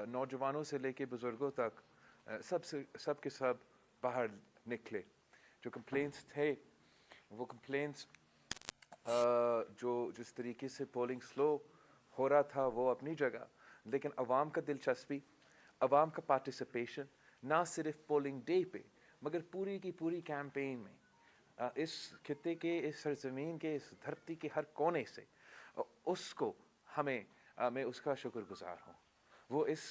नौजवानों से लेके बुज़ुर्गों तक सब के सब बाहर निकले। जो कंप्लेंट्स थे वो कंप्लेंट्स जो जिस तरीके से पोलिंग स्लो हो रहा था वो अपनी जगह, लेकिन अवाम का दिलचस्पी, अवाम का पार्टिसिपेशन ना सिर्फ पोलिंग डे पे मगर पूरी की पूरी कैंपेन में इस खित्ते के, इस सरजमीन के, इस धरती के हर कोने से उसको मैं उसका शुक्रगुजार हूँ। वो इस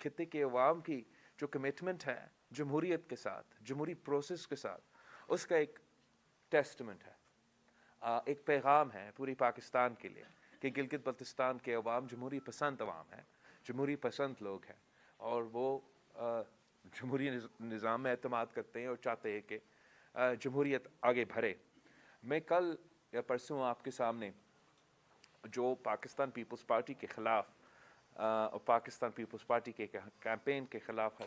खित्ते के अवाम की जो कमिटमेंट है जमहूरियत के साथ, जमहूरी प्रोसेस के साथ, उसका एक टेस्टमेंट है, एक पैगाम है पूरी पाकिस्तान के लिए कि गिलगित बल्तिस्तान के अवाम जमहूरी पसंद अवाम है, जमहूरी पसंद लोग हैं और वो जमहूरी निज़ाम में एतमाद करते हैं और चाहते हैं कि जमहूरियत आगे बढ़े। मैं कल या परसों आपके सामने जो पाकिस्तान पीपल्स पार्टी के ख़िलाफ़ और पाकिस्तान पीपल्स पार्टी के कैंपेन के ख़िलाफ़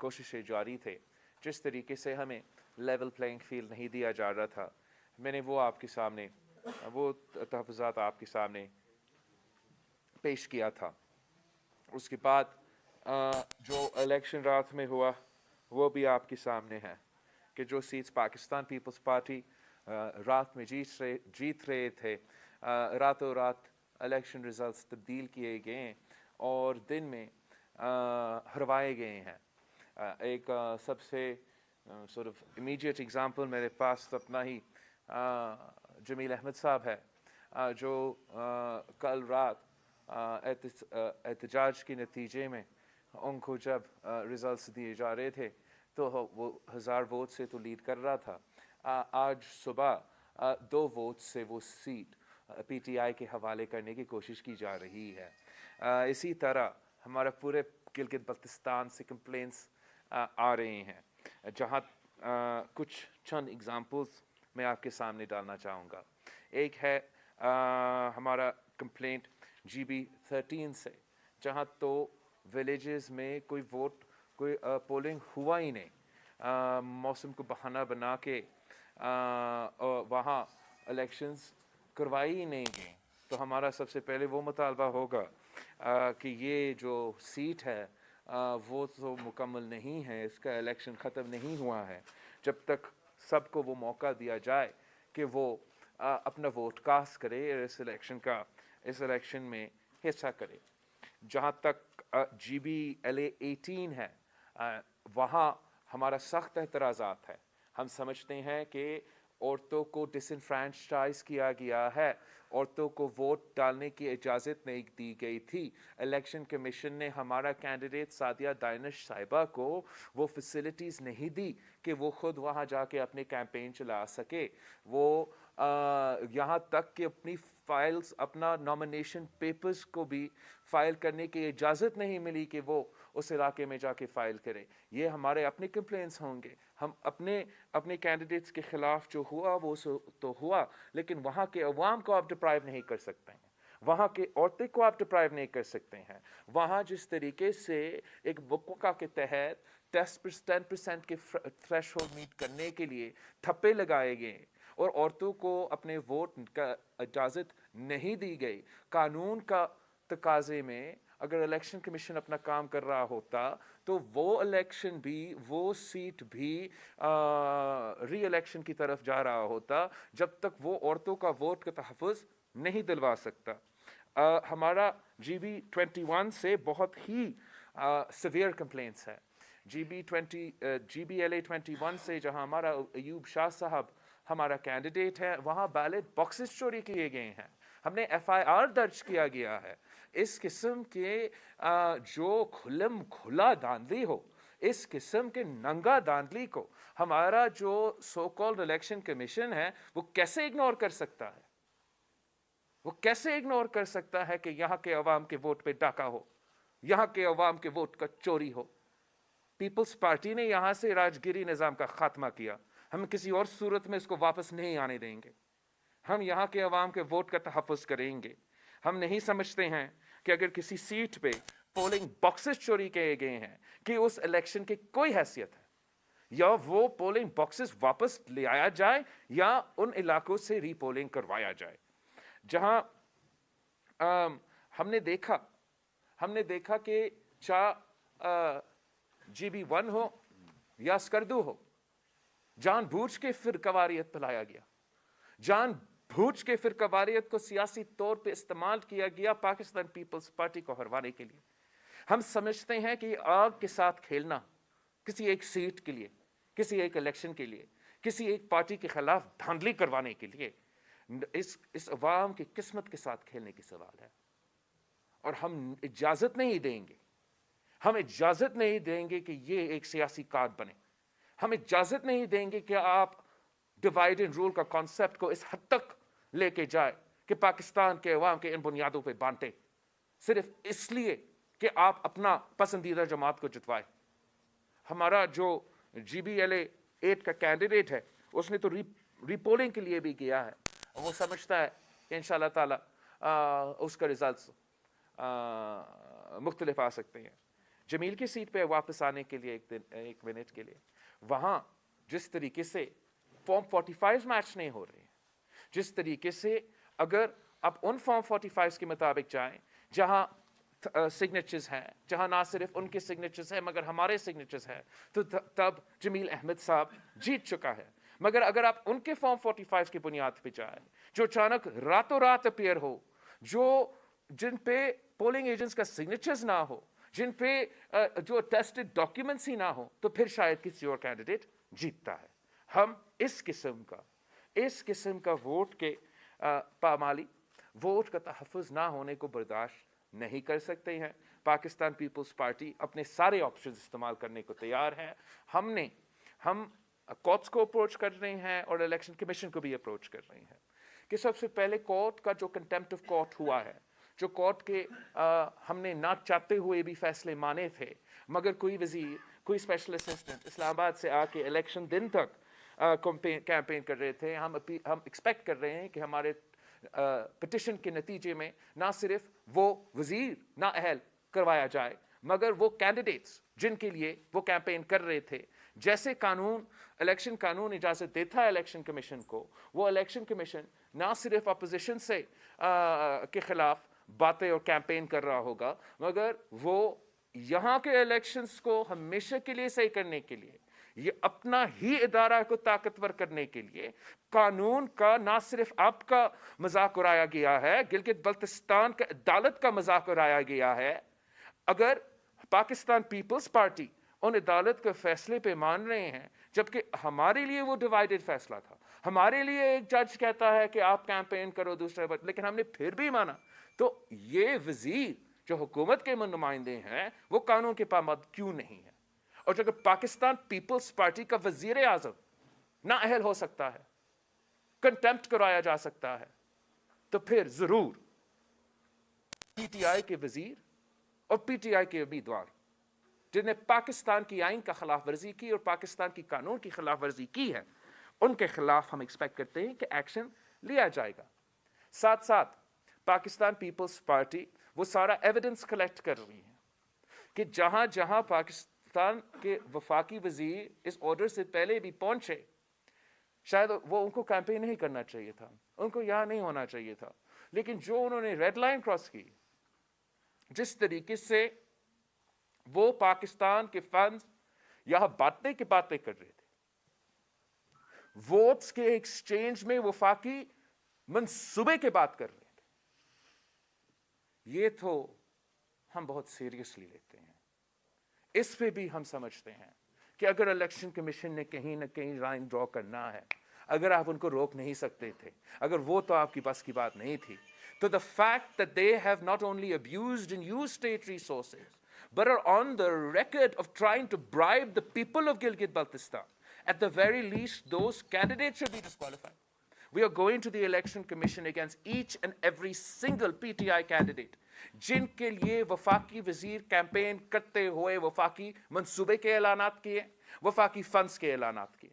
कोशिशें जारी थे, जिस तरीके से हमें लेवल प्लेइंग फील्ड नहीं दिया जा रहा था, मैंने वो आपके सामने वो तहफ़्फ़ुज़ात आपके सामने पेश किया था। उसके बाद जो इलेक्शन रात में हुआ वो भी आपके सामने है कि जो सीट्स पाकिस्तान पीपल्स पार्टी रात में जीत रहे थे, रातों रात इलेक्शन रिजल्ट्स तब्दील किए गए और दिन में हरवाए गए हैं। एक सबसे sort of immediate example मेरे पास अपना ही जमील अहमद साहब है, जो कल रात एहतजाज के नतीजे में उनको जब रिजल्ट्स दिए जा रहे थे तो वो 1000 वोट से तो लीड कर रहा था। आज सुबह 2 वोट से वो सीट पीटीआई के हवाले करने की कोशिश की जा रही है। इसी तरह हमारा पूरे गिलगित बल्तिस्तान से कंप्लेंट्स आ रहे हैं, जहाँ कुछ चंद एग्जांपल्स मैं आपके सामने डालना चाहूँगा। एक है हमारा कंप्लेंट GB13 से, जहाँ तो विलेजेस में कोई पोलिंग हुआ ही नहीं, मौसम को बहाना बना के वहाँ इलेक्शंस करवाई ही नहीं गई। तो हमारा सबसे पहले वो मुतालबा होगा कि ये जो सीट है वो तो मुकम्मल नहीं है, इसका इलेक्शन ख़त्म नहीं हुआ है जब तक सबको वो मौका दिया जाए कि वो अपना वोट कास्ट करे, इस इलेक्शन में हिस्सा करे। जहाँ तक GBLA 18 है, वहाँ हमारा सख्त एतराज़ात है। हम समझते हैं कि औरतों को डिसइनफ्रेंचाइज किया गया है, औरतों को वोट डालने की इजाज़त नहीं दी गई थी। इलेक्शन कमीशन ने हमारा कैंडिडेट सादिया दानिश साहिबा को वो फैसिलिटीज़ नहीं दी कि वो ख़ुद वहाँ जाके अपने कैंपेन चला सके। वो यहाँ तक कि अपनी फाइल्स, अपना नॉमिनेशन पेपर्स को भी फाइल करने की इजाज़त नहीं मिली कि वो उस इलाके में जाके फ़ाइल करें। ये हमारे अपने कंप्लेंट्स होंगे। हम अपने कैंडिडेट्स के ख़िलाफ़ जो हुआ वो तो हुआ, लेकिन वहाँ के अवाम को आप डिप्राइव नहीं कर सकते हैं, वहाँ के औरतें को आप डिप्राइव नहीं कर सकते हैं। वहाँ जिस तरीके से एक बुक्का के तहत 10% के थ्रेशोल्ड मीट करने के लिए ठप्पे लगाए गए और औरतों को अपने वोट का इजाज़त नहीं दी गई, कानून का तकाज़े में अगर इलेक्शन कमीशन अपना काम कर रहा होता तो वो इलेक्शन भी, वो सीट भी री इलेक्शन की तरफ जा रहा होता जब तक वो औरतों का वोट का तहफ़्फ़ुज़ नहीं दिलवा सकता। हमारा GB21 से बहुत ही सीवियर कंप्लेंट्स है। GBLA 21 से जहां हमारा अयूब शाह साहब हमारा कैंडिडेट है, वहां बैलेट बॉक्सेस चोरी किए गए हैं, हमने FIR दर्ज किया गया है। इस किस्म के जो खुल्लम खुला धांधली हो, इस किस्म के नंगा धांधली को हमारा जो सो कॉल्ड इलेक्शन कमीशन है वो कैसे इग्नोर कर सकता है? वो कैसे इग्नोर कर सकता है कि यहाँ के अवाम के वोट पे डाका हो, यहाँ के अवाम के वोट का चोरी हो? पीपल्स पार्टी ने यहाँ से राजगिरी निज़ाम का खात्मा किया, हम किसी और सूरत में इसको वापस नहीं आने देंगे। हम यहाँ के अवाम के वोट का तहफ़्फ़ुज़ करेंगे। हम नहीं समझते हैं कि अगर किसी सीट पे पोलिंग बॉक्सेस चोरी किए गए हैं कि उस इलेक्शन की कोई हैसियत है, या वो पोलिंग बॉक्सेस वापस ले आया जाए या उन इलाकों से रीपोलिंग करवाया जाए। जहां हमने देखा कि चाहे GB1 हो या स्कर्दू हो, जानबूझ के फिरकावारियत फैलाया गया, जानबूझ के फिरकावारियत को सियासी तौर पे इस्तेमाल किया गया पाकिस्तान पीपल्स पार्टी को हरवाने के लिए। हम समझते हैं कि आग के साथ खेलना किसी एक सीट के लिए, किसी एक इलेक्शन के लिए, किसी एक पार्टी के खिलाफ धांधली करवाने के लिए इस अवाम की किस्मत के साथ खेलने की सवाल है। और हम इजाजत नहीं देंगे, हम इजाजत नहीं देंगे कि ये एक सियासी कार्ड बने। हम इजाजत नहीं देंगे कि आप डिवाइड एंड रूल का कॉन्सेप्ट को इस हद तक लेके जाए कि पाकिस्तान के अवाम के इन बुनियादों पे बांटे, सिर्फ इसलिए कि आप अपना पसंदीदा जमात को जितवाए। हमारा जो GBLA 8 का कैंडिडेट है, उसने तो रीपोलिंग के लिए भी किया है, वो समझता है कि इंशाल्लाह ताला उसका रिजल्ट्स मुख्तलिफ आ सकते हैं। जमील की सीट पे वापस आने के लिए एक मिनट के लिए, वहाँ जिस तरीके से फॉर्म 45 मैच नहीं हो रहे हैं, जिस तरीके से अगर आप उन फॉर्म 45 के मुताबिक जाएं जहाँ सिग्नेचर्स हैं, जहाँ ना सिर्फ उनके सिग्नेचर्स हैं मगर हमारे सिग्नेचर्स हैं, तो तब जमील अहमद साहब जीत चुका है। मगर अगर आप उनके फॉर्म 45 की बुनियाद पे जाएं जो अचानक रातों रात अपीयर हो, जिन पे पोलिंग एजेंट्स का सिग्नेचर्स ना हो, जिन पे जो टेस्टेड डॉक्यूमेंट्स ही ना हो, तो फिर शायद किसी और कैंडिडेट जीतता है। हम इस किस्म का वोट के पामाली, वोट का तहफ़्फ़ुज़ ना होने को बर्दाश्त नहीं कर सकते हैं। पाकिस्तान पीपल्स पार्टी अपने सारे ऑप्शंस इस्तेमाल करने को तैयार है। हम कोर्ट्स को अप्रोच कर रहे हैं और इलेक्शन कमीशन को भी अप्रोच कर रहे हैं कि सबसे पहले कोर्ट का जो कंटेम्प्ट ऑफ कोर्ट हुआ है, जो कोर्ट के हमने ना चाहते हुए भी फैसले माने थे, मगर कोई वजीर, कोई स्पेशल असिस्टेंट इस्लामाबाद से आके इलेक्शन दिन तक कैंपेन कर रहे थे। हम एक्सपेक्ट कर रहे हैं कि हमारे पिटिशन के नतीजे में ना सिर्फ वो वजीर ना अहल करवाया जाए, मगर वो कैंडिडेट्स जिनके लिए वो कैंपेन कर रहे थे, जैसे इलेक्शन कानून इजाज़त देता है इलेक्शन कमीशन को, वो इलेक्शन कमीशन ना सिर्फ अपोजिशन से के खिलाफ बातें और कैंपेन कर रहा होगा, मगर वो यहाँ के इलेक्शंस को हमेशा के लिए सही करने के लिए, ये अपना ही इदारा को ताकतवर करने के लिए कानून का ना सिर्फ आपका मजाक उड़ाया गया है, गिलगित बल्तिस्तान का अदालत का मजाक उड़ाया गया है। अगर पाकिस्तान पीपल्स पार्टी उन अदालत के फैसले पे मान रहे हैं, जबकि हमारे लिए वो डिवाइडेड फैसला था, हमारे लिए एक जज कहता है कि आप कैंपेन करो दूसरे पर, लेकिन हमने फिर भी माना, तो ये वजीर जो हुकूमत के नुमाइंदे हैं वो कानून के पाबंद क्यों नहीं है? और अगर पाकिस्तान पीपल्स पार्टी का वजीर आजम ना अहल हो सकता है, कंटेम्प्ट कराया जा सकता है, तो फिर जरूर PTI के वजीर और PTI के उम्मीदवार जिन्हें पाकिस्तान की आइन का खिलाफ वर्जी की और पाकिस्तान की कानून की खिलाफ वर्जी की है, उनके खिलाफ हम एक्सपेक्ट करते हैं कि एक्शन लिया जाएगा। साथ साथ पाकिस्तान पीपल्स पार्टी वो सारा एविडेंस कलेक्ट कर रही है कि जहां जहां पाकिस्तान के वफाकी वजीर इस ऑर्डर से पहले भी पहुंचे, शायद वो उनको कैंपेन नहीं करना चाहिए था, उनको यहाँ नहीं होना चाहिए था, लेकिन जो उन्होंने रेड लाइन क्रॉस की, जिस तरीके से वो पाकिस्तान के फंड्स यहां बांटने की बातें कर रहे थे, वोट्स के एक्सचेंज में वफाकी मंसूबे की बात कर रहे थे, ये तो हम बहुत सीरियसली लेते हैं। इस पे भी हम समझते हैं कि अगर इलेक्शन कमीशन ने कहीं ना कहीं लाइन ड्रॉ करना है, अगर आप उनको रोक नहीं सकते थे, अगर वो तो आपकी बस की बात नहीं थी, तो the fact that they have not only abused and used state resources but are on the record of trying to bribe the people of Gilgit-Baltistan, at the very least those candidates should be disqualified. We are going to the election commission against each and every single PTI candidate जिनके लिए वफाकी वजीर campaign करते हुए वफाकी मंसूबे के ऐलानात किए, वफाकी फंड्स के ऐलानात किए।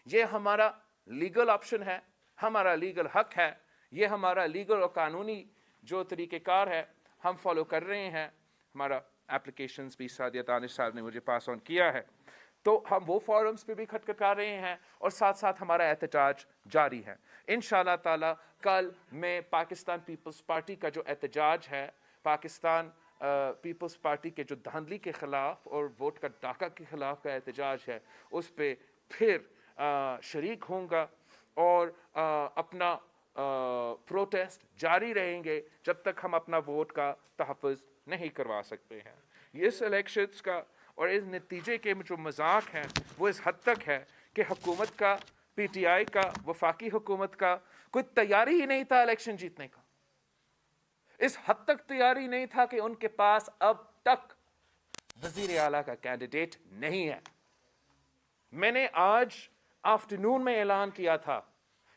ये हमारा लीगल ऑप्शन है, हमारा लीगल हक है, ये हमारा लीगल और कानूनी जो तरीक़ेकार है हम फॉलो कर रहे हैं। हमारा एप्लीकेशंस भी सादिया दानिश साहब ने मुझे पास ऑन किया है, तो हम वो फॉरम्स पे भी खटखटा रहे हैं और साथ साथ हमारा एहतजाज जारी है। इंशाअल्लाह ताला कल मैं पाकिस्तान पीपल्स पार्टी का जो एहतजाज है, पाकिस्तान पीपल्स पार्टी के जो धांधली के खिलाफ और वोट का डाका के खिलाफ का एहतजाज है, उस पर फिर शरीक होऊंगा और अपना प्रोटेस्ट जारी रहेंगे जब तक हम अपना वोट का तहफ़्फ़ुज़ नहीं करवा सकते हैं। इस इलेक्शंस का और इस नतीजे के जो मजाक हैं वो इस हद तक है कि हुकूमत का, PTI का, वफाकी हुकूमत का कोई तैयारी ही नहीं था इलेक्शन जीतने का। इस हद तक तैयारी नहीं था कि उनके पास अब तक वजीर आला का कैंडिडेट नहीं है। मैंने आज आफ्टरनून में ऐलान किया था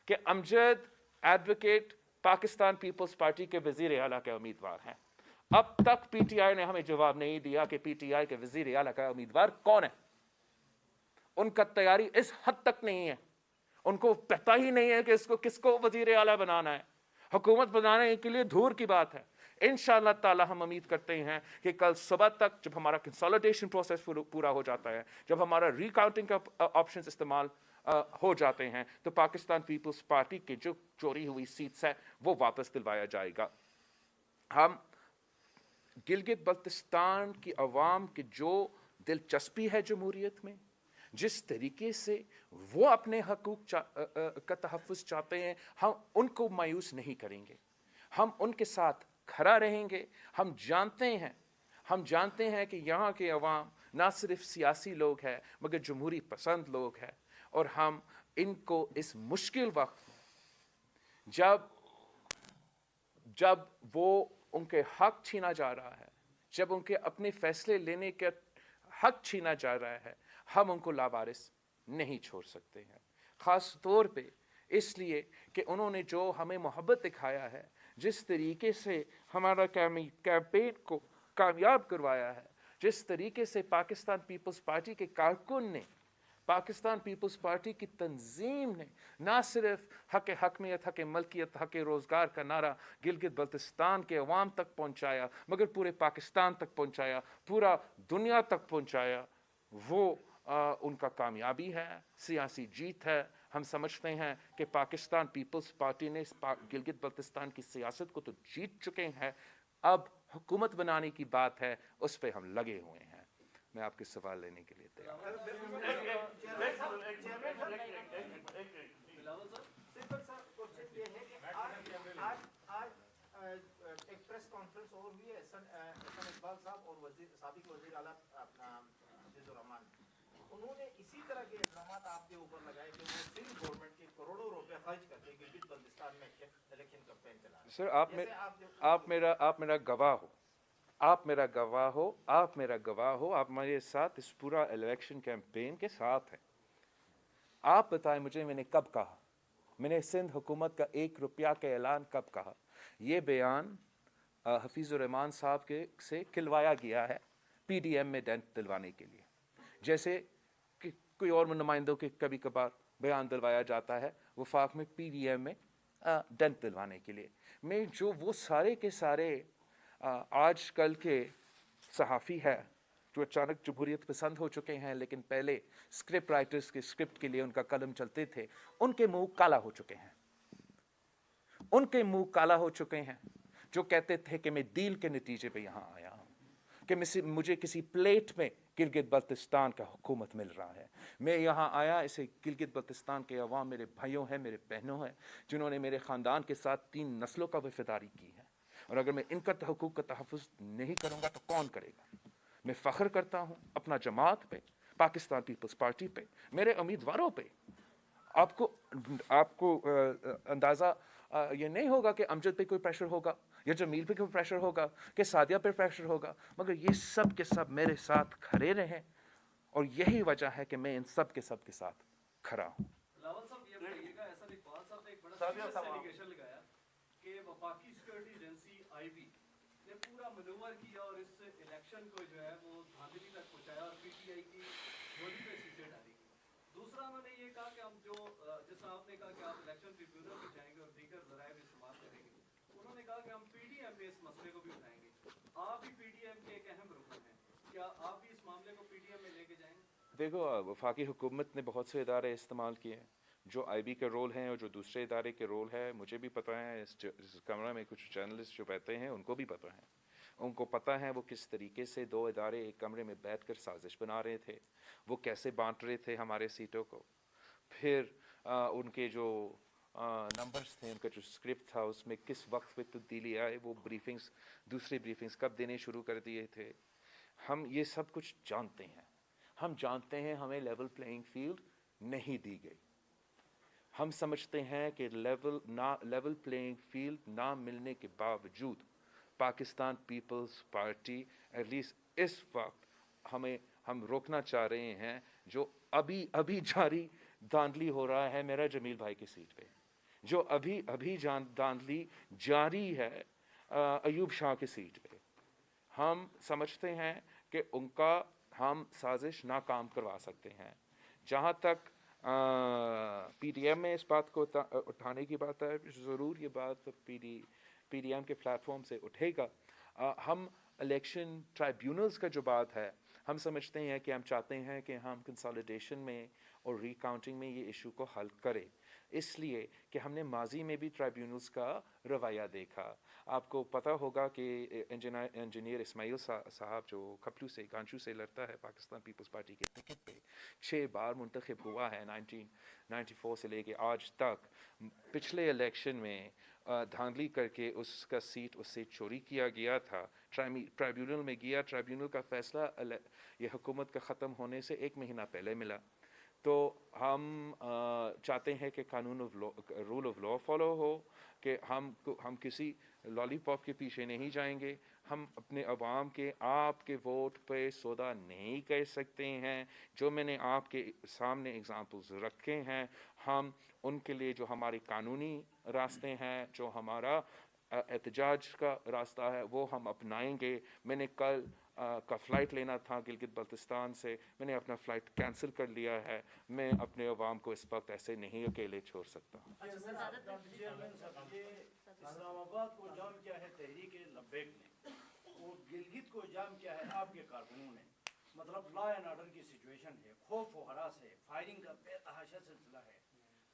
कि अमजद एडवोकेट पाकिस्तान पीपल्स पार्टी के वजीर आला के उम्मीदवार हैं। अब तक PTI ने हमें जवाब नहीं दिया कि PTI के वजीर आला का उम्मीदवार कौन है। उनका तैयारी इस हद तक नहीं है, उनको पता ही नहीं है कि इसको किसको वजीर आला बनाना है। हुकूमत बनाने के लिए दूर की बात है। इंशाअल्लाह ताला हम उम्मीद करते हैं कि कल सुबह तक जब हमारा कंसोलिडेशन प्रोसेस पूरा हो जाता है, जब हमारा रिकाउंटिंग का ऑप्शंस इस्तेमाल हो जाते हैं, तो पाकिस्तान पीपल्स पार्टी की जो चोरी हुई सीट्स है वो वापस दिलवाया जाएगा। हम गिलगित बल्तिस्तान की अवाम की जो दिलचस्पी है जमहूरियत में, जिस तरीके से वो अपने हकूक का तहफ़्फ़ुज़ चाहते हैं, हम उनको मायूस नहीं करेंगे। हम उनके साथ खड़ा रहेंगे। हम जानते हैं कि यहाँ के अवाम ना सिर्फ सियासी लोग हैं मगर जमहूरी पसंद लोग हैं, और हम इनको इस मुश्किल वक्त जब वो उनके हक छीना जा रहा है, जब उनके अपने फैसले लेने के हक छीना जा रहा है, हम उनको लावारिस नहीं छोड़ सकते हैं। ख़ास तौर पे इसलिए कि उन्होंने जो हमें मोहब्बत दिखाया है, जिस तरीके से हमारा कैंपेन को कामयाब करवाया है, जिस तरीके से पाकिस्तान पीपल्स पार्टी के कारकुन ने, पाकिस्तान पीपल्स पार्टी की तंजीम ने ना सिर्फ हक मियत, हक मलकियत, हक रोज़गार का नारा गिलगित बल्तिस्तान के अवाम तक पहुँचाया, मगर पूरे पाकिस्तान तक पहुँचाया, पूरा दुनिया तक पहुँचाया, वो उनका कामयाबी है, सियासी जीत है। हम समझते हैं कि पाकिस्तान पीपल्स पार्टी ने गिलगित बल्तिस्तान की सियासत को तो जीत चुके हैं, अब हुकूमत बनाने की बात है, उस पर हम लगे हुए हैं। मैं आपके सवाल लेने के लिए तैयार हूँ। एक प्रेस कॉन्फ्रेंस और हुई है एहसान इकबाल साहब और साबिक वज़ीर आला अपना अजीज़ुर रहमान, उन्होंने इसी तरह के इल्ज़ामात आपके ऊपर लगाए कि वो सिंध गवर्नमेंट के करोड़ों रुपए खर्च करके गिलगित बल्तिस्तान में इलेक्शन कैंपेन चला रहे हैं। सर आप मेरा गवाह हो, आप मेरा गवाह हो, आप मेरे साथ इस पूरा इलेक्शन कैंपेन के साथ हैं। आप बताएं मुझे, मैंने कब कहा, मैंने सिंध हुकूमत का 1 रुपया का ऐलान कब कहा? ये बयान हफीज़ुर रहमान साहब से खिलवाया गया है PDM में डेंट दिलवाने के लिए, जैसे कि कोई और नुमाइंदों के कभी कभार बयान दिलवाया जाता है वफाक में PDM में डेंट दिलवाने के लिए। मैं जो वो सारे के सारे आज कल के सहाफ़ी है जो अचानक जमहूरियत पसंद हो चुके हैं, लेकिन पहले स्क्रिप्ट राइटर्स के स्क्रिप्ट के लिए उनका कलम चलते थे, उनके मुंह काला हो चुके हैं, जो कहते थे कि मैं डील के नतीजे पे यहाँ आया हूँ, कि मुझे किसी प्लेट में गिलगित बल्तिस्तान का हुकूमत मिल रहा है। मैं यहाँ आया, इसे गिलगित बल्तिस्तान के अवाम मेरे भाइयों हैं, मेरे बहनों हैं, जिन्होंने मेरे ख़ानदान के साथ 3 नस्लों का वफादारी की है, और अगर मैं इनका हुकूक का तहफ़्फ़ुज़ नहीं करूँगा तो कौन करेगा? मैं फ़ख्र करता हूँ अपना जमात पे, पाकिस्तान पीपल्स पार्टी पे, मेरे उम्मीदवारों पे। आपको अंदाज़ा ये नहीं होगा कि अमजद पे कोई प्रेशर होगा या जमील पे कोई प्रेशर होगा कि सादिया पे प्रेशर होगा, मगर ये सब के सब मेरे साथ खड़े रहें, और यही वजह है कि मैं इन सब के साथ खड़ा हूँ। लावल साहब ये बताइएगा, ऐसा इकबाल साहब ने एक बड़ा सीरियस एलिगेशन लगाया कि वफाकी सिक्योरिटी एजेंसी IB ने पूरा मनूवर किया और इस इलेक्शन को जो है वो धांधली तक पहुंचाया और PTI की झोली पे सीटें डाली। दूसरा उन्होंने ये कहा कि हम जो जैसा आपने कहा कि आप इलेक्शन ट्रिब्यूनल में जाएंगे और दीगर ज़राए भी इस्तेमाल करेंगे, उन्होंने कहा कि हम PDM में इस मसले को भी उठाएंगे। आप भी PDM के एक अहम रुकन हैं, क्या आप भी इस मामले को PDM में लेके जाएंगे? देखो, वफाकी हुकूमत ने बहुत से इदारे इस्तेमाल किए हैं, جو آئی بی کے رول ہیں اور جو دوسرے ادارے کے رول ہے مجھے بھی پتہ ہے، اس کمرہ میں کچھ جرنلسٹ جو بیٹھتے ہیں ان کو بھی پتہ ہے. ان کو پتہ ہے وہ کس طریقے سے دو ادارے ایک کمرے میں بیٹھ کر سازش بنا رہے تھے، وہ کیسے بانٹ رہے تھے ہمارے سیٹوں کو. پھر ان کے جو نمبرز تھے، ان کا جو اسکرپٹ تھا اس میں کس وقت پہ تبدیلی آئے، وہ بریفنگز دوسری بریفنگز کب دینے شروع کر دیے تھے. ہم یہ سب کچھ جانتے ہیں. ہم جانتے ہیں ہمیں لیول پلینگ فیلڈ نہیں دی گئی. ہم سمجھتے ہیں کہ لیول پلینگ فیلڈ نہ ملنے کے باوجود پاکستان پیپلز پارٹی ایٹ لیسٹ اس وقت ہم روکنا چاہ رہے ہیں جو ابھی جاری دھاندلی ہو رہا ہے میرا جمیل بھائی کی سیٹ پہ، جو ابھی دھاندلی جاری ہے ایوب شاہ کی سیٹ پہ. ہم سمجھتے ہیں کہ ان کا ہم سازش ناکام کروا سکتے ہیں. جہاں تک پی ڈی ایم میں اس بات کو اٹھانے کی بات ہے، ضرور یہ بات پی ڈی ایم کے پلیٹ فارم سے اٹھے گا. ہم الیکشن ٹرائیبیونلز کا جو بات ہے، ہم سمجھتے ہیں کہ ہم چاہتے ہیں کہ ہم کنسالیڈیشن میں اور ری کاؤنٹنگ میں یہ ایشو کو حل کریں، اس لیے کہ ہم نے ماضی میں بھی ٹرائیبیونلز کا رویہ دیکھا. آپ کو پتہ ہوگا کہ انجینئر اسماعیل صاحب جو کھپلو سے گانچو سے لڑتا ہے پاکستان پیپلز پارٹی کے ٹکٹ پہ 6 بار منتخب ہوا ہے 1994 سے لے کے آج تک. پچھلے الیکشن میں دھاندلی کر کے اس کا سیٹ اس سے چوری کیا گیا تھا، ٹرائیبیونل میں گیا. ٹرائیبیونل کا فیصلہ یہ حکومت کا ختم ہونے سے 1 مہینہ پہلے ملا. تو ہم چاہتے ہیں کہ قانون رول آف لا فالو ہو، کہ ہم کسی لالی پاپ کے پیچھے نہیں جائیں گے. ہم اپنے عوام کے آپ کے ووٹ پہ سودا نہیں کر سکتے ہیں. جو میں نے آپ کے سامنے ایگزامپلز رکھے ہیں، ہم ان کے لیے جو ہمارے قانونی راستے ہیں، جو ہمارا احتجاج کا راستہ ہے، وہ ہم اپنائیں گے. میں نے کل کا فلائٹ لینا تھا گلگت بلتستان سے، میں نے اپنا فلائٹ کینسل کر لیا ہے. میں اپنے عوام کو اس وقت ایسے نہیں اکیلے چھوڑ سکتا. اسلام آباد کو جام کیا ہے تحریک لبیک نے، اور گلگت کو جام کیا ہے آپ کے کارکنوں نے. مطلب لا اینڈ آرڈر کی سچویشن ہے، خوف و ہراس ہے، فائرنگ کا بے تحاشا سلسلہ ہے.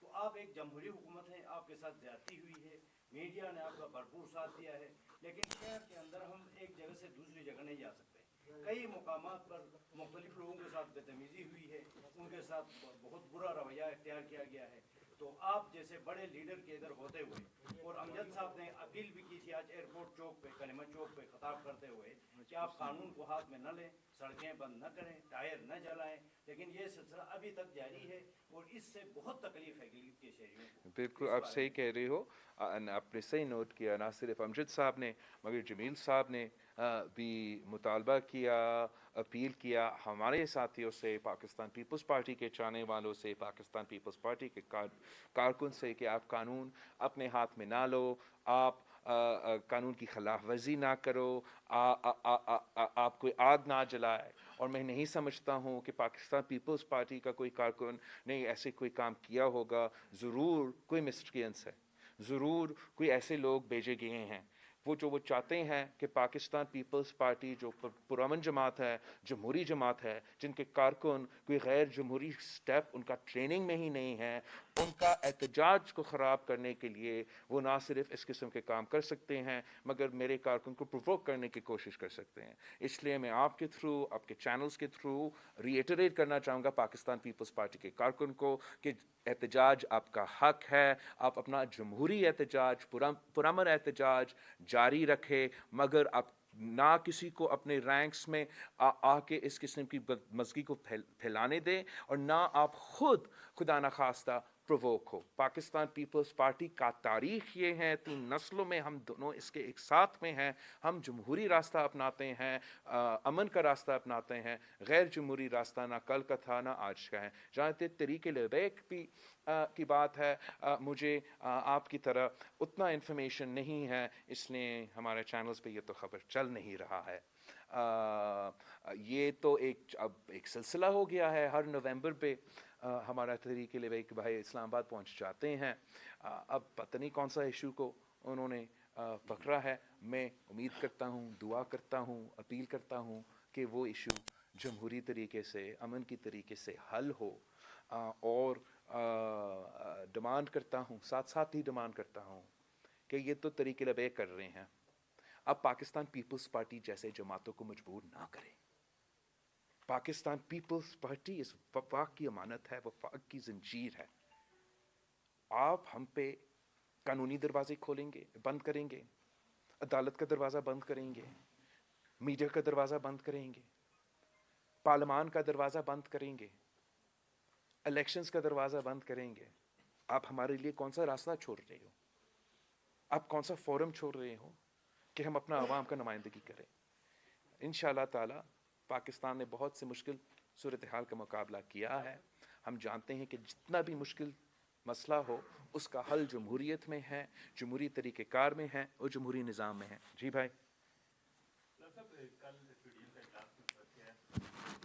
تو آپ ایک جمہوری حکومت ہیں، آپ کے ساتھ زیادتی ہوئی ہے، میڈیا نے آپ کا بھرپور ساتھ دیا ہے، لیکن شہر کے اندر ہم ایک جگہ سے دوسری جگہ نہیں جا سکتے. کئی مقامات پر مختلف لوگوں کے ساتھ بدتمیزی ہوئی ہے، ان کے ساتھ بہت برا رویہ اختیار کیا گیا ہے. تو آپ جیسے بڑے لیڈر کے ادھر ہوتے ہوئے، اور امجد صاحب نے اپیل بھی کی تھی آج ایئرپورٹ چوک پہ، کلمہ چوک پہ خطاب کرتے ہوئے، کہ آپ قانون کو ہاتھ میں نہ لیں، سڑکیں بند نہ کریں، ٹائر نہ جلائیں. لیکن یہ سلسلہ ابھی تک جاری ہے اور اس سے بہت تکلیف ہے گلگت کے شہریوں کو. بالکل آپ صحیح کہہ رہے ہو. آپ نے صحیح نوٹ کیا، نہ صرف امجد صاحب نے مگر جمیل صاحب نے بھی مطالبہ کیا، اپیل کیا ہمارے ساتھیوں سے، پاکستان پیپلز پارٹی کے چاہنے والوں سے، پاکستان پیپلز پارٹی کے کارکن سے، کہ آپ قانون اپنے ہاتھ میں نہ لو، آپ قانون کی خلاف ورزی نہ کرو، آپ کوئی آگ نہ جلائے. اور میں نہیں سمجھتا ہوں کہ پاکستان پیپلز پارٹی کا کوئی کارکن نے ایسے کوئی کام کیا ہوگا. ضرور کوئی مسٹرینس ہے، ضرور کوئی ایسے لوگ بھیجے گئے ہیں وہ چاہتے ہیں کہ پاکستان پیپلز پارٹی جو پرامن جماعت ہے، جمہوری جماعت ہے، جن کے کارکن کوئی غیر جمہوری سٹیپ ان کا ٹریننگ میں ہی نہیں ہے، ان کا احتجاج کو خراب کرنے کے لیے وہ نہ صرف اس قسم کے کام کر سکتے ہیں مگر میرے کارکن کو پرووک کرنے کی کوشش کر سکتے ہیں. اس لیے میں آپ کے تھرو، آپ کے چینلز کے تھرو ریٹریٹ کرنا چاہوں گا پاکستان پیپلز پارٹی کے کارکن کو کہ احتجاج آپ کا حق ہے. آپ اپنا جمہوری احتجاج، پرامن احتجاج جاری رکھے، مگر آپ نہ کسی کو اپنے رینکس میں آ کے اس قسم کی بدمزگی کو پھیلانے دیں، اور نہ آپ خود خدا نخواستہ پرووک ہو. پاکستان پیپلز پارٹی کا تاریخ یہ ہے، 3 نسلوں میں ہم دونوں اس کے ایک ساتھ میں ہیں. ہم جمہوری راستہ اپناتے ہیں، امن کا راستہ اپناتے ہیں، غیر جمہوری راستہ نہ کل کا تھا نہ آج کا ہے. جہاں تک طریق لبیک بھی کی بات ہے، مجھے آپ کی طرح اتنا انفارمیشن نہیں ہے، اس لیے ہمارے چینلز پہ یہ تو خبر چل نہیں رہا ہے. یہ تو اب ایک سلسلہ ہو گیا ہے. ہر نومبر پہ ہمارا تحریک لبیک بھائی اسلام آباد پہنچ جاتے ہیں. اب پتہ نہیں کون سا ایشو کو انہوں نے پکڑا ہے. میں امید کرتا ہوں، دعا کرتا ہوں، اپیل کرتا ہوں کہ وہ ایشو جمہوری طریقے سے، امن کی طریقے سے حل ہو، اور ڈیمانڈ کرتا ہوں, ساتھ ساتھ ہی ڈیمانڈ کرتا ہوں کہ یہ تو طریق لبیک کر رہے ہیں, اب پاکستان پیپلز پارٹی جیسے جماعتوں کو مجبور نہ کریں. پاکستان پیپلز پارٹی اس وفاق کی امانت ہے, وفاق کی زنجیر ہے. آپ ہم پہ قانونی دروازے کھولیں گے, بند کریں گے, عدالت کا دروازہ بند کریں گے, میڈیا کا دروازہ بند کریں گے, پارلیمان کا دروازہ بند کریں گے, الیکشنز کا دروازہ بند کریں گے. آپ ہمارے لیے کون سا راستہ چھوڑ رہے ہو؟ آپ کون سا فورم چھوڑ رہے ہو کہ ہم اپنا عوام کا نمائندگی کریں؟ انشاءاللہ تعالی پاکستان نے بہت سے مشکل صورتحال کا مقابلہ کیا ہے. ہم جانتے ہیں کہ جتنا بھی مشکل مسئلہ ہو اس کا حل جمہوریت میں ہے, جمہوری طریقہ کار میں ہے اور جمہوری نظام میں ہے. جی بھائی. صاحب کل پی ڈی ایم کا اجلاس مقرر کیا ہے,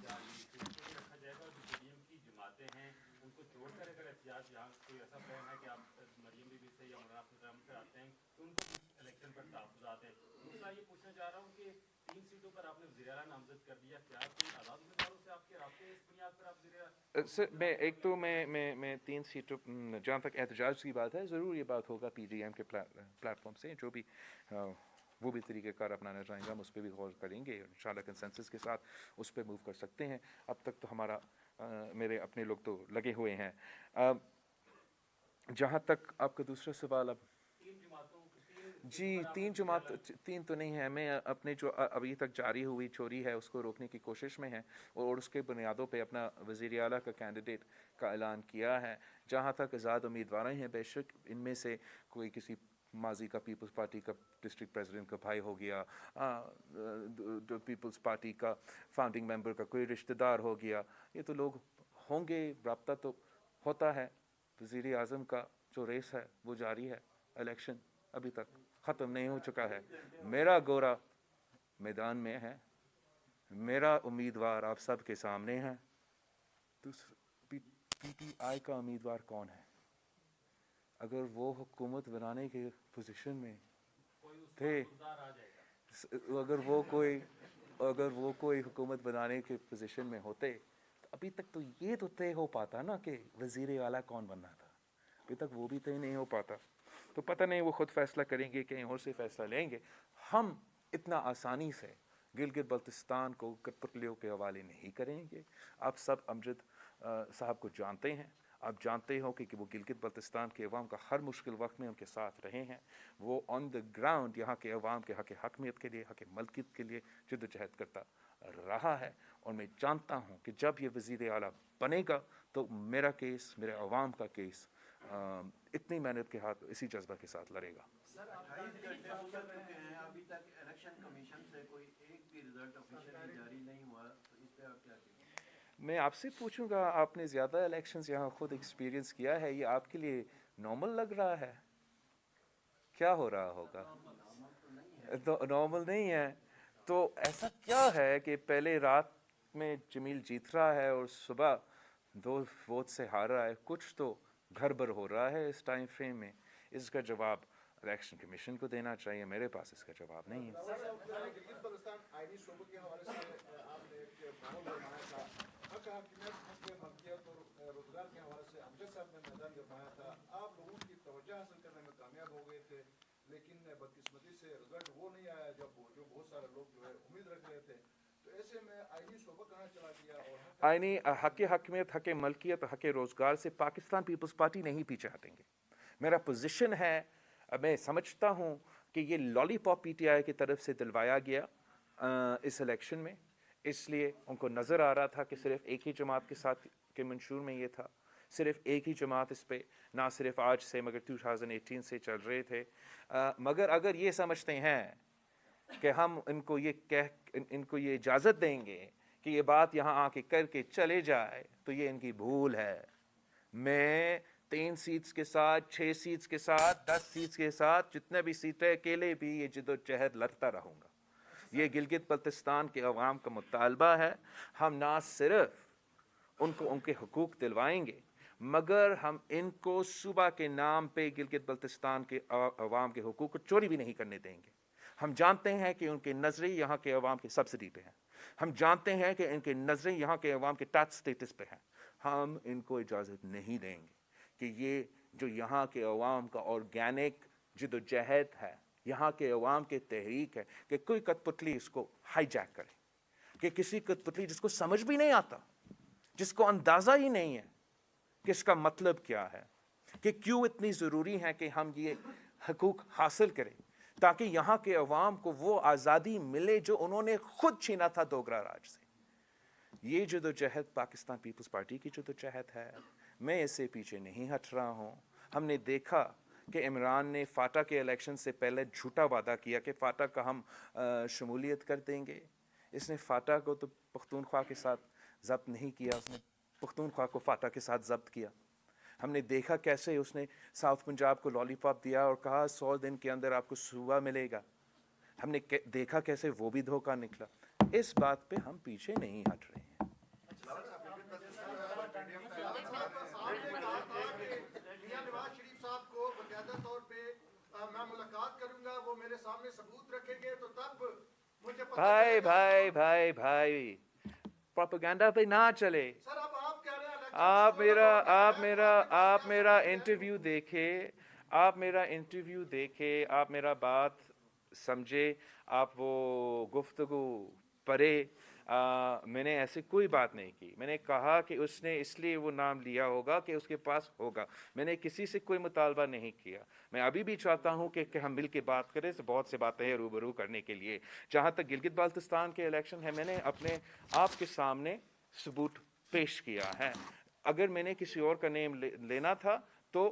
کیا یہ رکھا جائے گا اور جو پی ڈی ایم کی جماعتیں ہیں ان کو جوڑ کر اگر احتجاج یہاں کوئی ایسا پلان ہے کہ آپ مریم بی بی سے یا مولانا افضل رحمان سے آتے ہیں تو ان کو الیکشن پر تحفظات ہیں. دوسرا یہ پوچھنا چاہ رہا ہوں کہ 3 سیٹوں پر آپ نے وزیر اعلیٰ نامزد کر دیا, کیا کوئی آزاد امیدواروں سے آپ کے رابطے اس بنیاد پر آپ وزیر سر میں 3 سیٹوں, جہاں تک احتجاج کی بات ہے, ضرور یہ بات ہوگا پی ڈی ایم کے پلیٹ فارم سے, جو بھی وہ بھی طریقہ کار اپنانا چاہیں گے ہم اس پہ بھی غور کریں گے. انشاءاللہ کنسنسس کے ساتھ اس پہ موو کر سکتے ہیں. اب تک تو ہمارا میرے اپنے لوگ تو لگے ہوئے ہیں. جہاں تک آپ کا دوسرا سوال, اب جی 3 تو نہیں ہے. میں اپنے جو ابھی تک جاری ہوئی چوری ہے اس کو روکنے کی کوشش میں ہے اور اس کے بنیادوں پہ اپنا وزیر اعلیٰ کا کینڈیڈیٹ کا اعلان کیا ہے. جہاں تک آزاد امیدوار ہیں, بے شک ان میں سے کوئی کسی ماضی کا پیپلز پارٹی کا ڈسٹرکٹ پریزیڈنٹ کا بھائی ہو گیا, پیپلز پارٹی کا فاؤنڈنگ ممبر کا کوئی رشتہ دار ہو گیا, یہ تو لوگ ہوں گے. رابطہ تو ہوتا ہے. وزیر اعظم کا جو ریس ہے وہ جاری ہے, الیکشن ابھی تک ختم نہیں ہو چکا ہے. میرا گورا میدان میں ہے, میرا امیدوار آپ سب کے سامنے ہے. پی ٹی آئی کا امیدوار کون ہے؟ اگر وہ حکومت بنانے کے پوزیشن میں تھے, اگر وہ کوئی حکومت بنانے کے پوزیشن میں ہوتے تو ابھی تک تو یہ تو طے ہو پاتا نا کہ وزیر اعلیٰ کون بننا تھا. ابھی تک وہ بھی طے نہیں ہو پاتا. تو پتہ نہیں وہ خود فیصلہ کریں گے, کہیں اور سے فیصلہ لیں گے. ہم اتنا آسانی سے گلگت بلتستان کو کٹپتلیوں کے حوالے نہیں کریں گے. آپ سب امجد صاحب کو جانتے ہیں, آپ جانتے ہو کہ وہ گلگت بلتستان کے عوام کا ہر مشکل وقت میں ان کے ساتھ رہے ہیں. وہ آن دا گراؤنڈ یہاں کے عوام کے حق حکمیت کے لیے, حق ملکیت کے لیے جد و جہد کرتا رہا ہے. اور میں جانتا ہوں کہ جب یہ وزیر اعلیٰ بنے گا تو میرا کیس, میرے عوام کا کیس اتنی محنت کے ہاتھ اسی جذبہ کے ساتھ لڑے گا. ابھی تک الیکشن کمیشن سے کوئی ایک بھی رزلٹ آفیشیلی جاری نہیں ہوا, تو اس پہ آپ کیا کہیں گے؟ میں آپ سے پوچھوں گا, آپ نے زیادہ الیکشنز یہاں خود ایکسپیرینس کیا ہے, یہ آپ کے لیے نارمل لگ رہا ہے؟ کیا ہو رہا ہوگا؟ نارمل نہیں ہے. تو ایسا کیا ہے کہ پہلے رات میں جمیل جیت رہا ہے اور صبح 2 ووٹ سے ہار رہا ہے؟ کچھ تو گھر بر ہو رہا ہے اس ٹائم فریم میں. اس کا جواب الیکشن کمیشن کو دینا چاہیے, میرے پاس اس کا جواب نہیں ہے. گلگت بلتستان آئینی شعبوں کے حوالے سے آپ نے ایک ماحول گرمایا تھا, حق حاکمیت, حق ملکیت اور روزگار کے حوالے سے امجد صاحب نے میدان گرمایا تھا. آپ لوگوں کی توجہ حاصل کرنے میں کامیاب ہو گئے تھے, لیکن بدقسمتی سے رزلٹ وہ نہیں آیا جو بہت سارے لوگ جو ہے امید رکھ رہے تھے. تو ایسے میں آئینی شعبہ کہاں چلا گیا؟ اور آئینی حق حکمیت, حق ملکیت, حق روزگار سے پاکستان پیپلز پارٹی نہیں پیچھے ہٹیں گے. میرا پوزیشن ہے, میں سمجھتا ہوں کہ یہ lolly pop P T I کی طرف سے دلوایا گیا اس الیکشن میں, اس لیے ان کو نظر آ رہا تھا کہ صرف ایک ہی جماعت کے ساتھ کے منشور میں یہ تھا, صرف ایک ہی جماعت اس پہ نہ صرف آج سے مگر 2018 سے چل رہے تھے. مگر اگر یہ سمجھتے ہیں کہ ہم ان کو یہ اجازت دیں گے کہ یہ بات یہاں آ کے کر کے چلے جائے تو یہ ان کی بھول ہے. میں 3 سیٹس کے ساتھ, 6 سیٹس کے ساتھ, 10 سیٹس کے ساتھ, جتنے بھی سیٹیں اکیلے بھی یہ جد و جہد لڑتا رہوں گا. یہ گلگت بلتستان کے عوام کا مطالبہ ہے. ہم نہ صرف ان کے حقوق دلوائیں گے مگر ہم ان کو صوبہ کے نام پہ گلگت بلتستان کے عوام کے حقوق کو چوری بھی نہیں کرنے دیں گے. ہم جانتے ہیں کہ ان کے نظریں یہاں کے عوام کے سبسڈی پہ ہیں. ہم جانتے ہیں کہ ان کے نظریں یہاں کے عوام کے ٹیکس سٹیٹس پہ ہیں. हम इनको इजाज़त नहीं देंगे कि ये जो यहाँ के अवाम का ऑर्गेनिक जदोजहद है, यहाँ के अवाम के तहरीक है, कि कोई कठपुतली इसको हाईजैक करे, कि किसी कठपुतली जिसको समझ भी नहीं आता, जिसको अंदाज़ा ही नहीं है कि इसका मतलब क्या है, कि क्यों इतनी ज़रूरी है कि हम ये हकूक़ हासिल करें, ताकि यहाँ के अवाम को वो आज़ादी मिले जो उन्होंने खुद छीना था डोगरा राज से। ये जदोजहद पाकिस्तान पीपल्स पार्टी की जदोजहद है, मैं इससे पीछे नहीं हट रहा हूँ। हमने देखा कि इमरान ने फाटा के इलेक्शन से पहले झूठा वादा किया कि फाटा का हम शमूलियत कर देंगे। इसने फाटा को तो पख्तूनख्वा के साथ ज़ब्त नहीं किया, उसने पख्तूनख्वा को फाटा के साथ ज़ब्त किया। हमने देखा कैसे उसने साउथ पंजाब को लॉलीपॉप दिया और कहा 100 दिन के अंदर आपको सूबा मिलेगा। हमने देखा कैसे वो भी धोखा निकला। इस बात पे हम पीछे नहीं हट रहे हैं। मैं मुलाकात करूंगा, वो मेरे सामने सबूत रखेंगे तो तब मुझे पता भाई चलेगा। भाई भाई भाई प्रोपेगेंडा पे ना चले। सर अब आप कह रहे हैं इलेक्शन आप से मेरा जुड़ा आप है, मेरा आपके आप पास मेरा क्या इंटरव्यू देखे, आप मेरा इंटरव्यू देखे, आप मेरा बात समझे, आप वो गुफ्तगू पढ़े। मैंने ऐसी कोई बात नहीं की। मैंने कहा कि उसने इसलिए वो नाम लिया होगा कि उसके पास होगा। मैंने किसी से कोई मुतालबा नहीं किया। मैं अभी भी चाहता हूँ कि हम मिल के बात करें, तो बहुत से बातें हैं रूबरू करने के लिए। जहाँ तक गिलगित बाल्तिस्तान के इलेक्शन है, मैंने अपने आप के सामने सबूत पेश किया है। अगर मैंने किसी और का नेम लेना था तो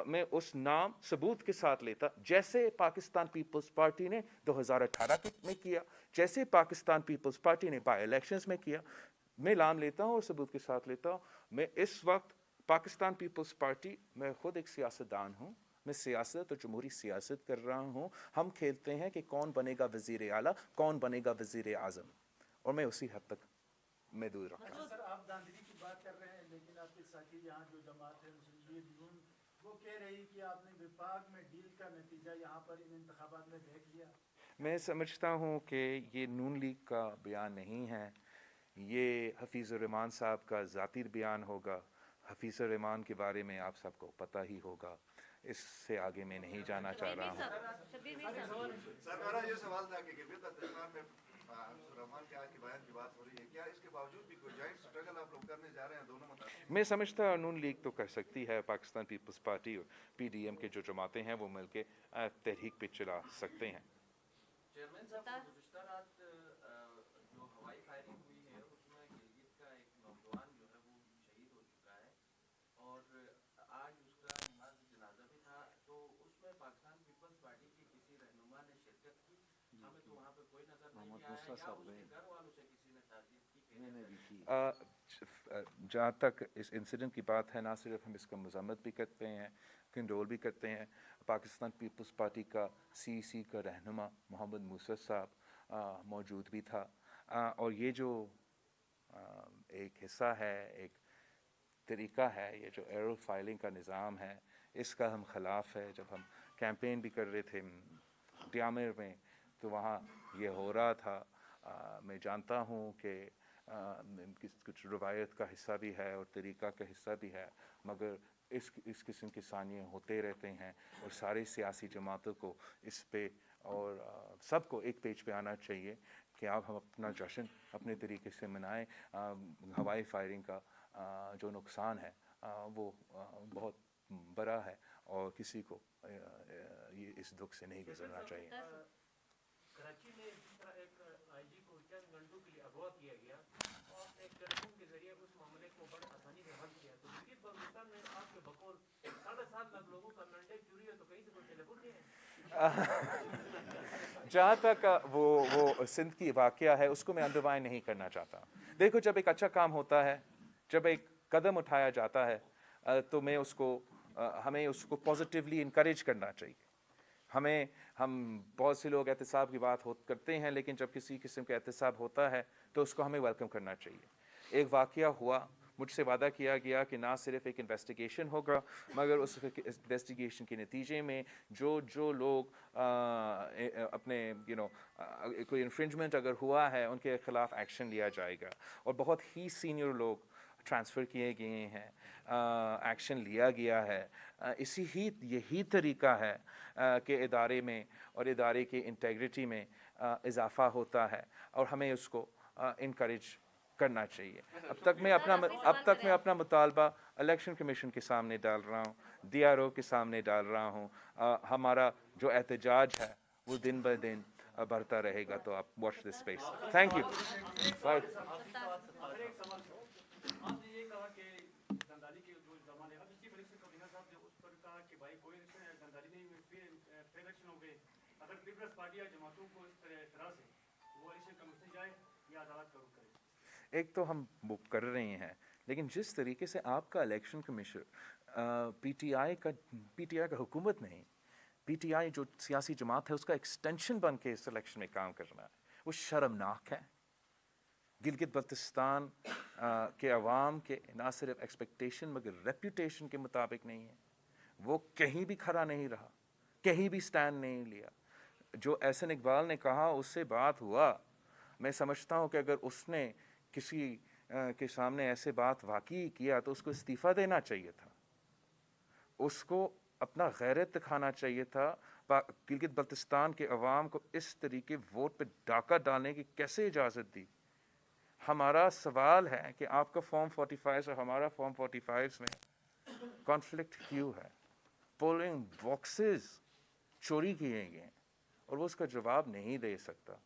मैं उस नाम सबूत के साथ लेता, जैसे पाकिस्तान पीपल्स पार्टी ने 2018 में किया, जैसे पाकिस्तान पीपल्स पार्टी ने बाई इलेक्शंस में किया। मैं नाम लेता हूँ और सबूत के साथ लेता हूँ। मैं इस वक्त पाकिस्तान पीपल्स पार्टी, मैं खुद एक सियासतदान हूँ, मैं सियासत और जमहूरी सियासत कर रहा हूँ। हम खेलते हैं कि कौन बनेगा वज़ीर आला, कौन बनेगा वज़ीर आज़म, और मैं उसी हद तक मैं दूर रखता हूँ। सर आप धांधली की बात कर रहे हैं, लेकिन आपके साथी यहाँ जो जमात है मुस्लिम लीग नून, वो कह रही कि आपने विफाक में डील का नतीजा यहाँ पर इन इंतखाबात में देख लिया। मैं समझता हूँ कि ये नून लीग का बयान नहीं है, ये हफीज़ुर रहमान साहब का ज़ाती बयान होगा। हफीज़ुर रहमान के बारे में आप सबको पता ही होगा। इससे आगे मैं नहीं जाना चाह रहा हूँ। सर मेरा ये सवाल था कि गिलगित बाल्तिस्तान में रहमान के आज के बयान की बात हो रही है, क्या इसके बावजूद भी कोई जॉइंट स्ट्रगल आप लोग करने जा रहे हैं दोनों मुताबिक? मैं समझता हूँ नून लीग तो कर सकती है, पाकिस्तान पीपल्स पार्टी और PDM के जो जमातें हैं वो मिलके तहरीक पे चला सकते हैं। चेयरमैन साहब गुज़िश्ता रात जो हवाई फायरिंग हुई है उसमें गिलगित का एक नौजवान जो है वो शहीद हो चुका है और आज उसका नमाज जनाजा भी था, तो उसमें पाकिस्तान पीपल्स पार्टी के किसी रहनुमा ने शिरकत की? हमें तो वहाँ पे कोई नजर नहीं आया है, या उसके घर वालों से किसी ने ताज़ियत की? जहाँ तक इस इंसिडेंट की बात है, ना सिर्फ हम इसका मज़म्मत भी करते हैं, कंडोल भी करते हैं। पाकिस्तान पीपल्स पार्टी का CEC का रहनुमा मोहम्मद मूसा साहब मौजूद भी था, और ये जो एक हिस्सा है, एक तरीका है, ये जो एरो फाइलिंग का निज़ाम है, इसका हम ख़िलाफ़ है। जब हम कैंपेन भी कर रहे थे डियामिर में, तो वहाँ ये हो रहा था। मैं जानता हूँ कि कुछ रवायत का हिस्सा भी है और तरीका का हिस्सा भी है, मगर इस किस्म के सानिए होते रहते हैं, और सारी सियासी जमातों को इस पे और सबको एक पेज पे आना चाहिए कि आप हम अपना जश्न अपने तरीके से मनाएं। हवाई फायरिंग का जो नुकसान है वो बहुत बड़ा है, और किसी को ये इस दुख से नहीं गुजरना चाहिए। कराची में जिस तरह एक IG को चंद घंटों के लिए अगवा किया गया और एक टेलीफोन के जरिए उस मामले को बड़ी आसानी से हल किया, तो गिलगित बाल्तिस्तान में आपके बकौल 7.5 लाख लोगों का मैंडेट चोरी है, तो कहीं से कोई टेलीफोन नहीं है? जहाँ तक वो सिंध की वाक़या है, उसको मैं अंडरमाइन नहीं करना चाहता। देखो, जब एक अच्छा काम होता है, जब एक कदम उठाया जाता है, तो हमें उसको पॉजिटिवली इनकरेज करना चाहिए। हम बहुत से लोग एहतसाब की बात करते हैं, लेकिन जब किसी किस्म का एहतसाब होता है तो उसको हमें वेलकम करना चाहिए। एक वाक़या हुआ, मुझसे वादा किया गया कि ना सिर्फ एक इन्वेस्टिगेशन होगा, मगर उस इन्वेस्टिगेशन के नतीजे में जो लोग अपने कोई इन्फ्रिंजमेंट अगर हुआ है, उनके ख़िलाफ़ एक्शन लिया जाएगा। और बहुत ही सीनियर लोग ट्रांसफ़र किए गए हैं, एक्शन लिया गया है। यही तरीका है कि इदारे में और इदारे की इंटेग्रिटी में इजाफ़ा होता है और हमें उसको इनकरेज करना चाहिए। अब तक मैं अपना मुतालबा इलेक्शन कमीशन के सामने डाल रहा हूँ, DRO के सामने डाल रहा हूँ। हमारा जो एहतजाज है वो दिन ब दिन बढ़ता रहेगा। तो आप watch this space. Thank you. आपने ये कहा कि गंदाली के जो जमाने अब चीफ इलेक्शन कमिश्नर साहब ने उस पर कहा कि भाई कोई गंदाली नहीं हुई, फिर इलेक्शन हो गए। अगर पीपल्स पार्टी या जमातों को इस तरह से वो इलेक्शन कमीशन जाए या अदालत का रुख करे। एक तो हम वो कर रहे हैं, लेकिन जिस तरीके से आपका इलेक्शन कमीशन PTI का हुकूमत नहीं, PTI जो सियासी जमात है उसका एक्सटेंशन बन के इस इलेक्शन में काम करना है, वो शर्मनाक है। गिलगित बल्तिस्तान के अवाम के ना सिर्फ एक्सपेक्टेशन मगर रेप्यूटेशन के मुताबिक नहीं है। वो कहीं भी खड़ा नहीं रहा, कहीं भी स्टैंड नहीं लिया। जो एहसन इकबाल ने कहा उससे बात हुआ। मैं समझता हूँ कि अगर उसने किसी के सामने ऐसे बात वाकई किया तो उसको इस्तीफ़ा देना चाहिए था, उसको अपना गैरत दिखाना चाहिए था। गिलगित बल्तिस्तान के अवाम को इस तरीके वोट पे डाका डालने की कैसे इजाज़त दी? हमारा सवाल है कि आपका फॉर्म 45 और हमारा फॉर्म 45 में कॉन्फ्लिक्ट क्यों है? पोलिंग बॉक्सेस चोरी किए गए और वो उसका जवाब नहीं दे सकता।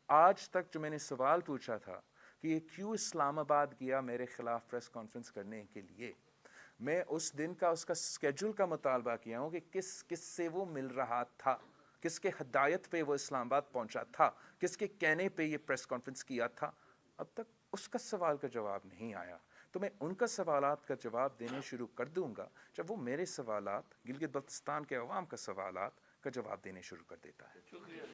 आज तक जो मैंने सवाल पूछा था कि ये क्यों इस्लामाबाद गया मेरे ख़िलाफ़ प्रेस कॉन्फ्रेंस करने के लिए, मैं उस दिन का उसका स्केड्यूल का मुतालबा किया हूँ कि किस से वो मिल रहा था, किसके हदायत पे वो इस्लामाबाद पहुँचा था, किसके कहने पे ये प्रेस कॉन्फ्रेंस किया था। अब तक उसका सवाल का जवाब नहीं आया। तो मैं उनका सवालात का जवाब देने शुरू कर दूंगा जब वो मेरे सवालात, गिलगित बल्तिस्तान के अवाम का सवालात का जवाब देने शुरू कर देता है।